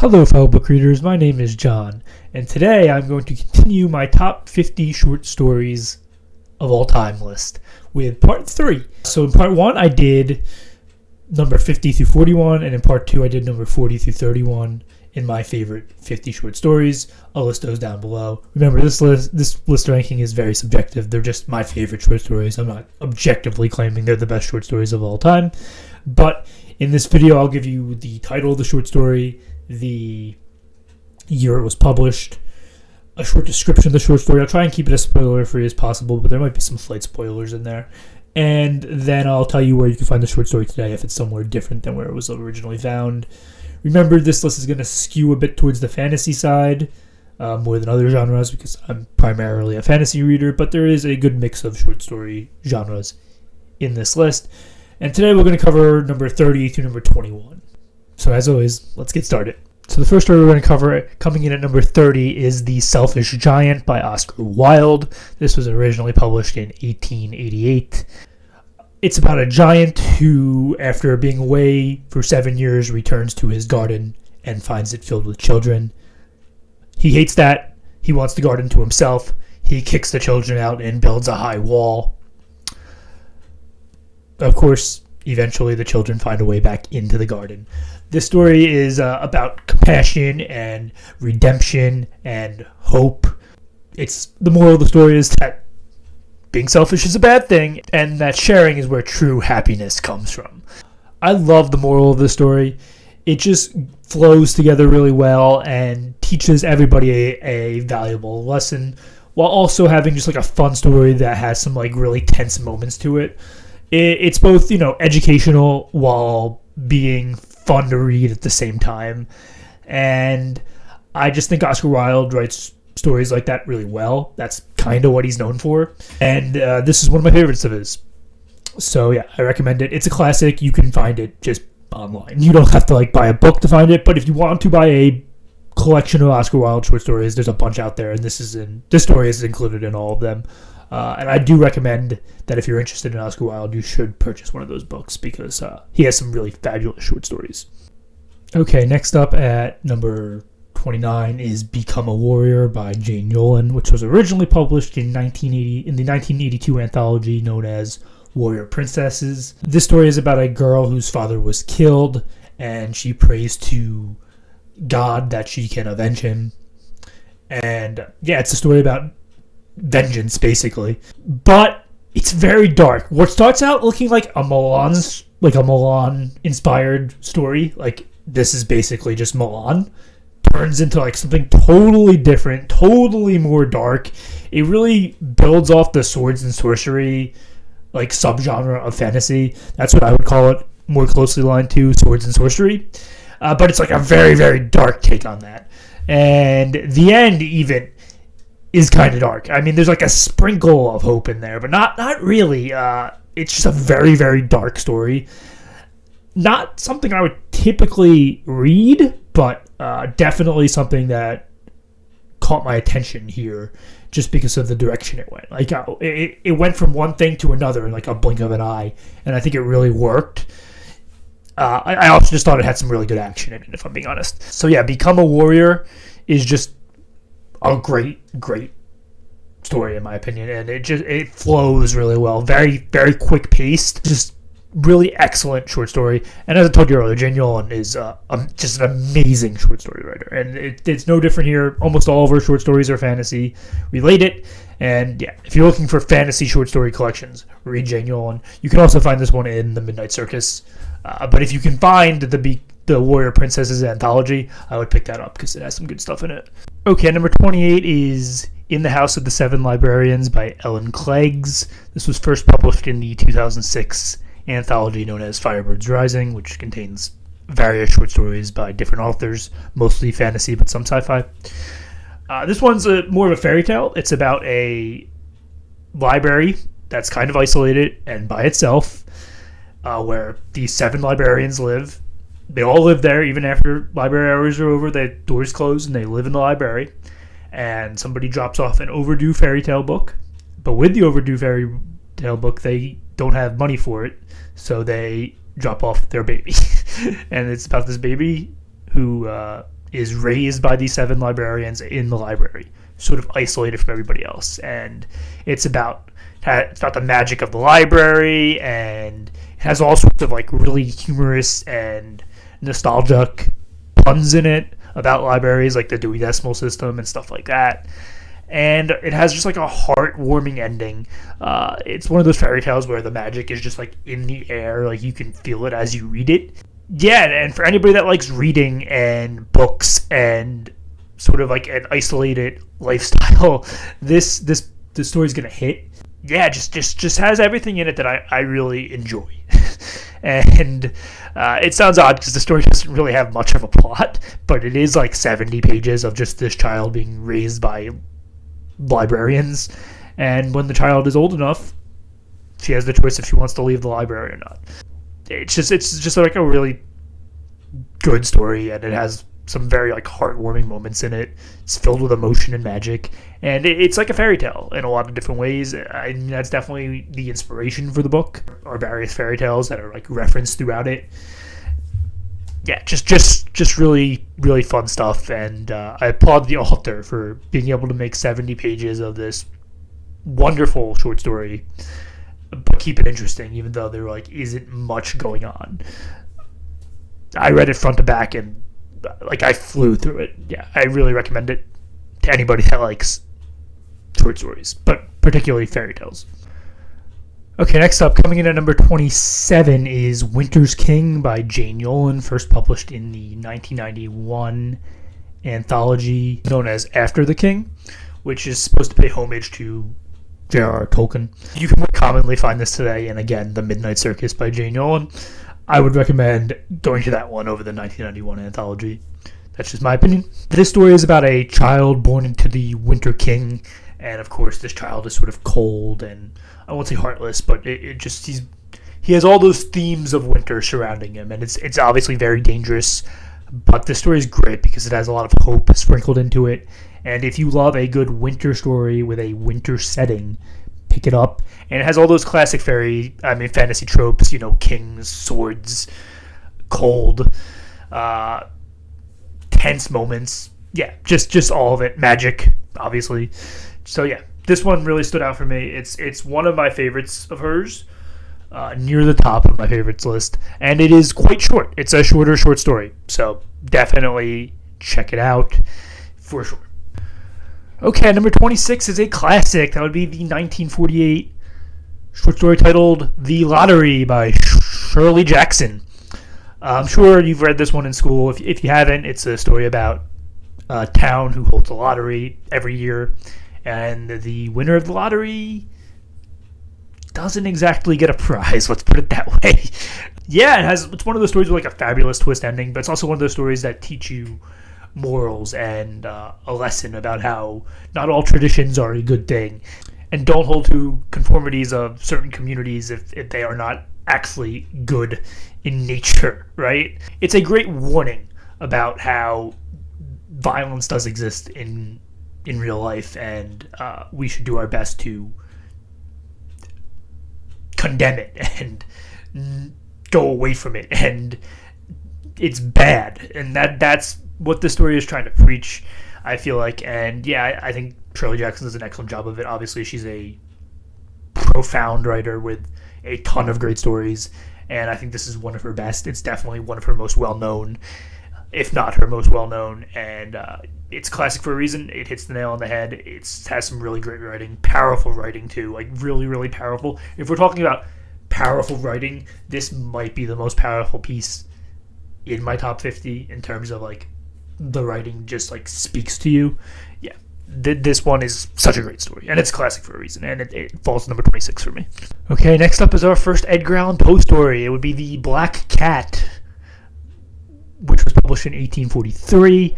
Hello fellow book readers, my name is John, and today I'm going to continue my top 50 short stories of all time list with part 3. So in part 1 I did number 50 through 41, and in part 2 I did number 40 through 31 in my favorite 50 short stories. I'll list those down below. Remember, this list ranking is very subjective. They're just my favorite short stories. I'm not objectively claiming they're the best short stories of all time, but in this video I'll give you the title of the short story, the year it was published, a short description of the short story. I'll try and keep it as spoiler-free as possible, but there might be some slight spoilers in there. And then I'll tell you where you can find the short story today if it's somewhere different than where it was originally found. Remember, this list is going to skew a bit towards the fantasy side, more than other genres, because I'm primarily a fantasy reader, but there is a good mix of short story genres in this list. And today we're going to cover number 30 through number 21. So as always, let's get started. So the first story we're going to cover, coming in at number 30, is The Selfish Giant by Oscar Wilde. This was originally published in 1888. It's about a giant who, after being away for 7 years, returns to his garden and finds it filled with children. He hates that. He wants the garden to himself. He kicks the children out and builds a high wall. Of course, eventually the children find a way back into the garden. This story is about compassion and redemption and hope. The moral of the story is that being selfish is a bad thing, and that sharing is where true happiness comes from. I love the moral of the story. It just flows together really well and teaches everybody a valuable lesson, while also having just like a fun story that has some like really tense moments to it. It's both, educational while being fun to read at the same time. And I just think Oscar Wilde writes stories like that really well. That's kind of what he's known for. And this is one of my favorites of his. So yeah, I recommend it. It's a classic. You can find it just online. You don't have to buy a book to find it, but if you want to buy a collection of Oscar Wilde short stories, there's a bunch out there, and this story is included in all of them. And I do recommend that if you're interested in Oscar Wilde, you should purchase one of those books because he has some really fabulous short stories. Okay, next up at number 29 is Become a Warrior by Jane Yolen, which was originally published in the 1982 anthology known as Warrior Princesses. This story is about a girl whose father was killed, and she prays to God that she can avenge him. And yeah, it's a story about vengeance, basically, but it's very dark. What starts out looking like a Milan inspired story, like this is basically just Milan, turns into something totally different, totally more dark. It really builds off the swords and sorcery subgenre of fantasy. That's what I would call it, more closely aligned to swords and sorcery, but it's a very, very dark take on that. And the end even is kind of dark. I mean, there's a sprinkle of hope in there, but not really. It's just a very, very dark story. Not something I would typically read, but definitely something that caught my attention here just because of the direction it went. It went from one thing to another in a blink of an eye, and I think it really worked. I also just thought it had some really good action in it, if I'm being honest. So yeah, Become a Warrior is just a great story in my opinion, and it flows really well. Very, very quick paced, just really excellent short story. And as I told you earlier, Jane Yolen is just an amazing short story writer, and it's no different here. Almost all of her short stories are fantasy related, and yeah, if you're looking for fantasy short story collections, read Jane Yolen. You can also find this one in the Midnight Circus, but if you can find the Warrior Princesses anthology, I would pick that up because it has some good stuff in it. Okay, number 28 is In the House of the Seven Librarians by Ellen Klages. This was first published in the 2006 anthology known as Firebirds Rising, which contains various short stories by different authors, mostly fantasy, but some sci-fi. This one's more of a fairy tale. It's about a library that's kind of isolated and by itself, where these 7 librarians live. They all live there, even after library hours are over. The doors close, and they live in the library. And somebody drops off an overdue fairy tale book. But with the overdue fairy tale book, they don't have money for it, so they drop off their baby. And it's about this baby who is raised by these 7 librarians in the library, sort of isolated from everybody else. And it's about the magic of the library, and it has all sorts of like really humorous and nostalgic puns in it about libraries, like the Dewey Decimal System and stuff like that. And it has just like a heartwarming ending. It's one of those fairy tales where the magic is just like in the air, like you can feel it as you read it. Yeah, and for anybody that likes reading and books and sort of like an isolated lifestyle, this story's gonna hit. Yeah, just has everything in it that I really enjoy. And it sounds odd because the story doesn't really have much of a plot, but it is like 70 pages of just this child being raised by librarians, and when the child is old enough, she has the choice if she wants to leave the library or not. It's just like a really good story, and it has some very like heartwarming moments in it. It's filled with emotion and magic, and it's like a fairy tale in a lot of different ways. I mean, that's definitely the inspiration for the book, or various fairy tales that are like referenced throughout it. Yeah, just really, really fun stuff, and I applaud the author for being able to make 70 pages of this wonderful short story, but keep it interesting, even though there like isn't much going on. I read it front to back, and like I flew through it. Yeah, I really recommend it to anybody that likes short stories, but particularly fairy tales. Okay, next up, coming in at number 27 is Winter's King by Jane Yolen, first published in the 1991 anthology known as After the King, which is supposed to pay homage to J.R.R. Tolkien. You can more commonly find this today in, again, The Midnight Circus by Jane Yolen. I would recommend going to that one over the 1991 anthology. That's just my opinion. This story is about a child born into the Winter King, and of course this child is sort of cold and, I won't say heartless, but he has all those themes of winter surrounding him, and it's obviously very dangerous, but the story is great because it has a lot of hope sprinkled into it, and if you love a good winter story with a winter setting, pick it up. And it has all those classic fantasy tropes, kings, swords, cold, tense moments. Yeah, just all of it. Magic, obviously. So yeah, this one really stood out for me. It's one of my favorites of hers, near the top of my favorites list, and it is quite short. It's a shorter short story, so definitely check it out for sure. Okay, number 26 is a classic. That would be the 1948 short story titled The Lottery by Shirley Jackson. I'm sure you've read this one in school. If you haven't, it's a story about a town who holds a lottery every year, and the winner of the lottery doesn't exactly get a prize, let's put it that way. Yeah, it's one of those stories with like a fabulous twist ending, but it's also one of those stories that teach you morals and a lesson about how not all traditions are a good thing, and don't hold to conformities of certain communities if they are not actually good in nature, right? It's a great warning about how violence does exist in real life, and we should do our best to condemn it and go away from it, and it's bad, and that's what the story is trying to preach, I feel like. And yeah, I think Shirley Jackson does an excellent job of it. Obviously, she's a profound writer with a ton of great stories, and I think this is one of her best. It's definitely one of her most well-known, if not her most well-known, and it's classic for a reason. It hits the nail on the head. It has some really great writing, powerful writing too, like really, really powerful. If we're talking about powerful writing, this might be the most powerful piece in my top 50 in terms of like the writing just like speaks to you. Yeah, this one is such a great story, and it's classic for a reason, and it falls number 26 for me. Okay, next up is our first Edgar Allan Poe story. It would be The Black Cat, which was published in 1843.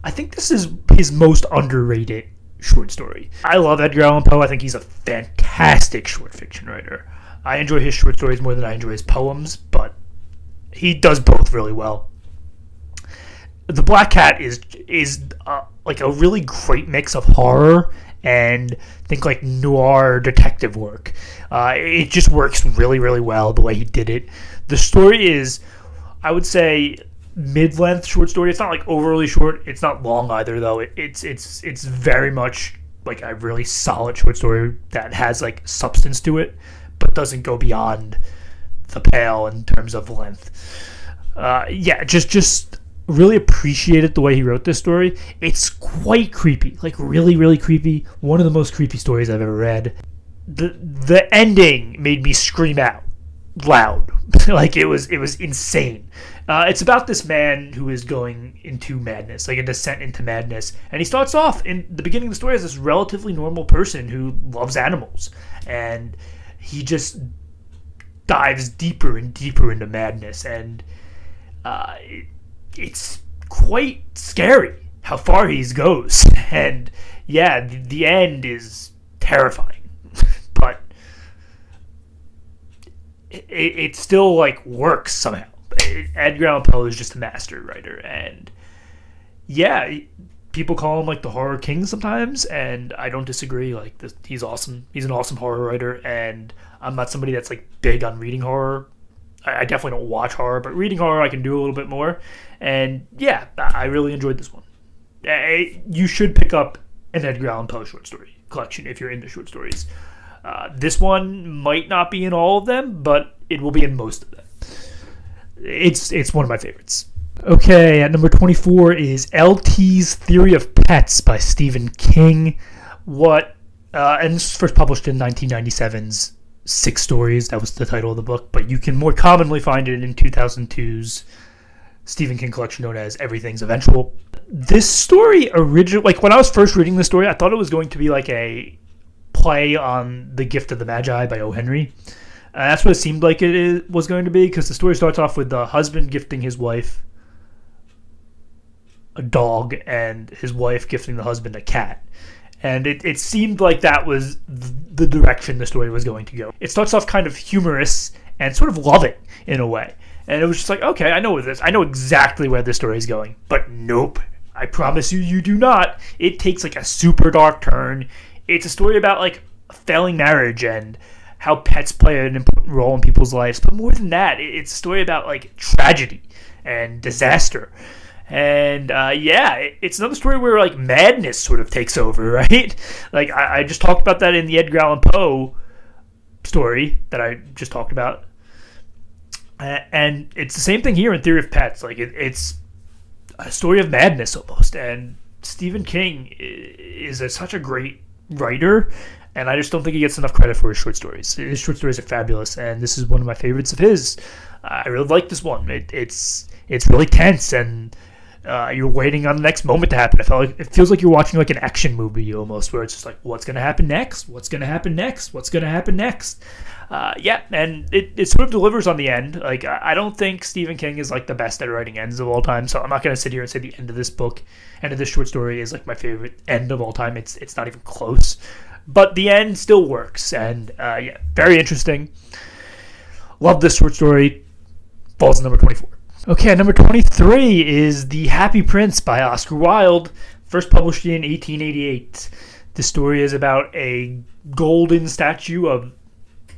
I think this is his most underrated short story. I love Edgar Allan Poe. I think he's a fantastic short fiction writer. I enjoy his short stories more than I enjoy his poems, but he does both really well. The Black Cat is like a really great mix of horror and think like noir detective work. It just works really, really well the way he did it. The story is, I would say, mid-length short story. It's not like overly short. It's not long either, though. It's very much like a really solid short story that has like substance to it, but doesn't go beyond the pale in terms of length. Just really appreciated the way he wrote this story. It's quite creepy, like really, really creepy. One of the most creepy stories I've ever read. The ending made me scream out loud. Like it was insane. It's about this man who is going into madness, like a descent into madness. And he starts off in the beginning of the story as this relatively normal person who loves animals. And he just dives deeper and deeper into madness. And it's quite scary how far he goes. And yeah, the end is terrifying. But it still like works somehow. Edgar Allan Poe is just a master writer, and yeah, people call him like the horror king sometimes, and I don't disagree. Like he's awesome. He's an awesome horror writer, and I'm not somebody that's like big on reading horror. I definitely don't watch horror, but reading horror I can do a little bit more. And yeah, I really enjoyed this one. You should pick up an Edgar Allan Poe short story collection if you're into short stories. This one might not be in all of them, but it will be in most of them. It's one of my favorites. Okay, at number 24 is L.T.'s Theory of Pets by Stephen King. And this was first published in 1997's Six Stories. That was the title of the book, but you can more commonly find it in 2002's Stephen King collection known as Everything's Eventual. This story like when I was first reading this story, I thought it was going to be like a play on The Gift of the Magi by O. Henry. That's what it seemed like it was going to be, because the story starts off with the husband gifting his wife a dog and his wife gifting the husband a cat. And it seemed like that was the direction the story was going to go. It starts off kind of humorous and sort of loving in a way. And it was just like, okay, I know exactly where this story is going. But nope, I promise you do not. It takes like a super dark turn. It's a story about like a failing marriage and how pets play an important role in people's lives. But more than that, it's a story about like tragedy and disaster. And it's another story where like madness sort of takes over, right? Like I just talked about that in the Edgar Allan Poe story that I just talked about. And it's the same thing here in Theory of Pets. Like it's a story of madness almost. And Stephen King is such a great writer, and I just don't think he gets enough credit for his short stories. His short stories are fabulous, and this is one of my favorites of his. I really like this one. It's really tense, and you're waiting on the next moment to happen. It feels like you're watching like an action movie almost, where it's just like, what's going to happen next? What's going to happen next? What's going to happen next? And it sort of delivers on the end. Like I don't think Stephen King is like the best at writing ends of all time, so I'm not going to sit here and say the end of this book, end of this short story is like my favorite end of all time. It's not even close, but the end still works, and very interesting. Love this short story. Falls in number 24. Okay, number 23 is The Happy Prince by Oscar Wilde, first published in 1888. This story is about a golden statue of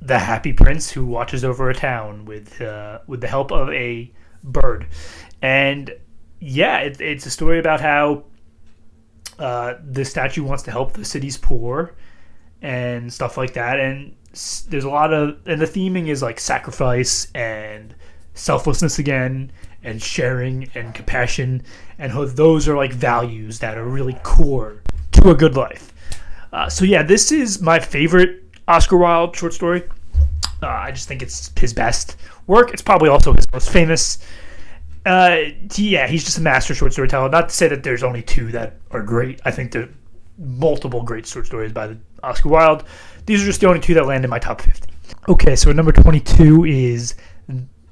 the Happy Prince who watches over a town with the help of a bird. And yeah, it's a story about how the statue wants to help the city's poor and stuff like that. And there's a lot of, and the theming is like sacrifice and selflessness again, and sharing and compassion, and how those are like values that are really core to a good life. This is my favorite Oscar Wilde short story. I just think it's his best work. It's probably also his most famous. He's just a master short storyteller. Not to say that there's only two that are great. I think there are multiple great short stories by Oscar Wilde. These are just the only two that land in my top 50. Okay, so number 22 is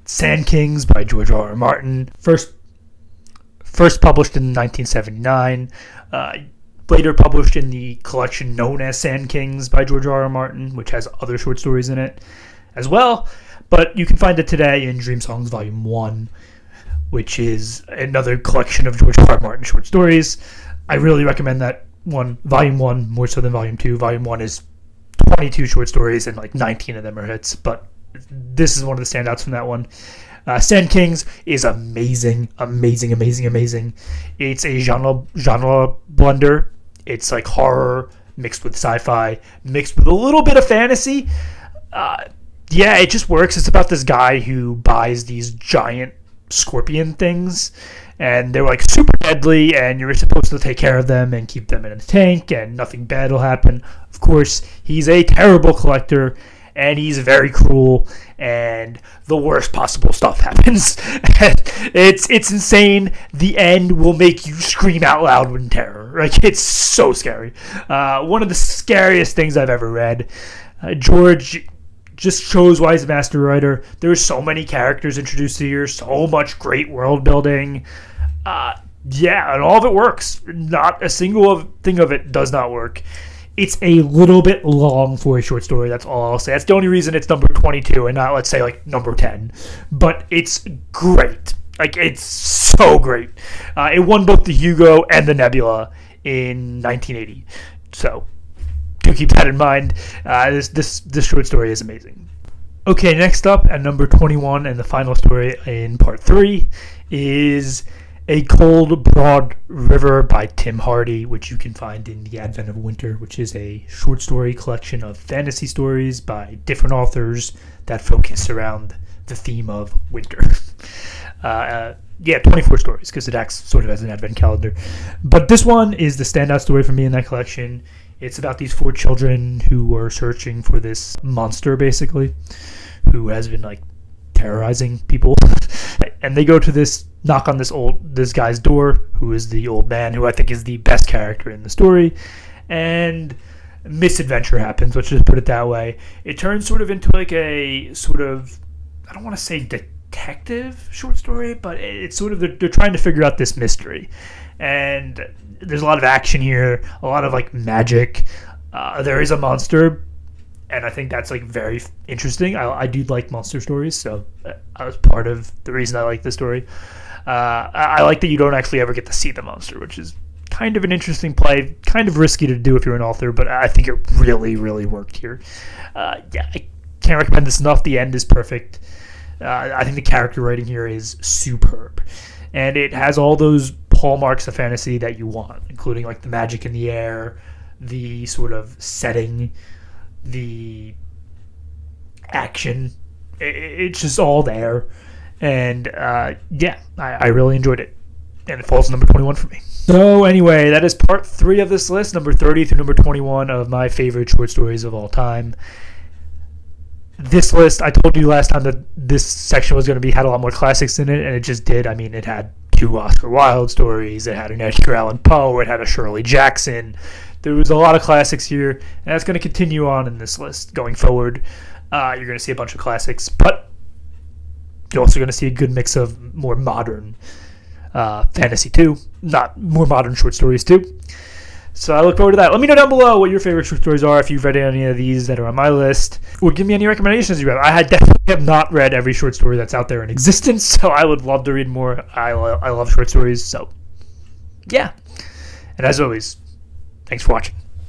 Sandkings by George R.R. Martin. First published in 1979. Later published in the collection known as Sandkings by George R.R. Martin, which has other short stories in it as well. But you can find it today in Dream Songs Volume 1, which is another collection of George R.R. Martin short stories. I really recommend that one. Volume 1 more so than Volume 2. Volume 1 is 22 short stories and like 19 of them are hits, but this is one of the standouts from that one. Sandkings is amazing. It's a genre blender. It's like horror mixed with sci-fi, mixed with a little bit of fantasy. It just works. It's about this guy who buys these giant scorpion things, and they're like super deadly, and you're supposed to take care of them and keep them in a tank, and nothing bad will happen. Of course, he's a terrible collector, and he's very cruel, and the worst possible stuff happens. it's insane. The end will make you scream out loud in terror. Like, it's so scary. One of the scariest things I've ever read. George just shows why he's a master writer. There's so many characters introduced here, so much great world building. And all of it works. Not a single thing of it does not work. It's a little bit long for a short story. That's all I'll say. That's the only reason it's number 22 and not, let's say, like number 10. But it's great. Like, it's so great. It won both the Hugo and the Nebula in 1980. So do keep that in mind. This short story is amazing. Okay, next up at number 21 and the final story in part 3 is A Cold Broad River by Tim Hardie, which you can find in The Advent of Winter, which is a short story collection of fantasy stories by different authors that focus around the theme of winter. 24 stories, because it acts sort of as an advent calendar. But this one is the standout story for me in that collection. It's about these 4 children who are searching for this monster, basically, who has been, like, terrorizing people. And they go to knock on this guy's door, who is the old man, who I think is the best character in the story. And misadventure happens, let's just put it that way. It turns sort of into like a sort of, I don't want to say detective short story, but it's sort of, they're trying to figure out this mystery. And there's a lot of action here, a lot of like magic. There is a monster, and I think that's like very interesting. I do like monster stories, so that was part of the reason I like this story. I like that you don't actually ever get to see the monster, which is kind of an interesting play, kind of risky to do if you're an author, but I think it really, really worked here. I can't recommend this enough. The end is perfect. I think the character writing here is superb, and it has all those hallmarks of fantasy that you want, including like the magic in the air, the sort of setting, the action. It's just all there, and I really enjoyed it, and it falls number 21 for me. So anyway, that is part 3 of this list, number 30 through number 21 of my favorite short stories of all time. This list, I told you last time that this section was going to had a lot more classics in it, and it just did. I mean, it had 2 Oscar Wilde stories, it had an Edgar Allan Poe, it had a Shirley Jackson. There was a lot of classics here, and that's going to continue on in this list going forward. You're going to see a bunch of classics, but you're also going to see a good mix of more modern fantasy too, not more modern short stories too. So I look forward to that. Let me know down below what your favorite short stories are, if you've read any of these that are on my list, or give me any recommendations you have. I definitely have not read every short story that's out there in existence, so I would love to read more. I love short stories, so yeah. And as always, thanks for watching.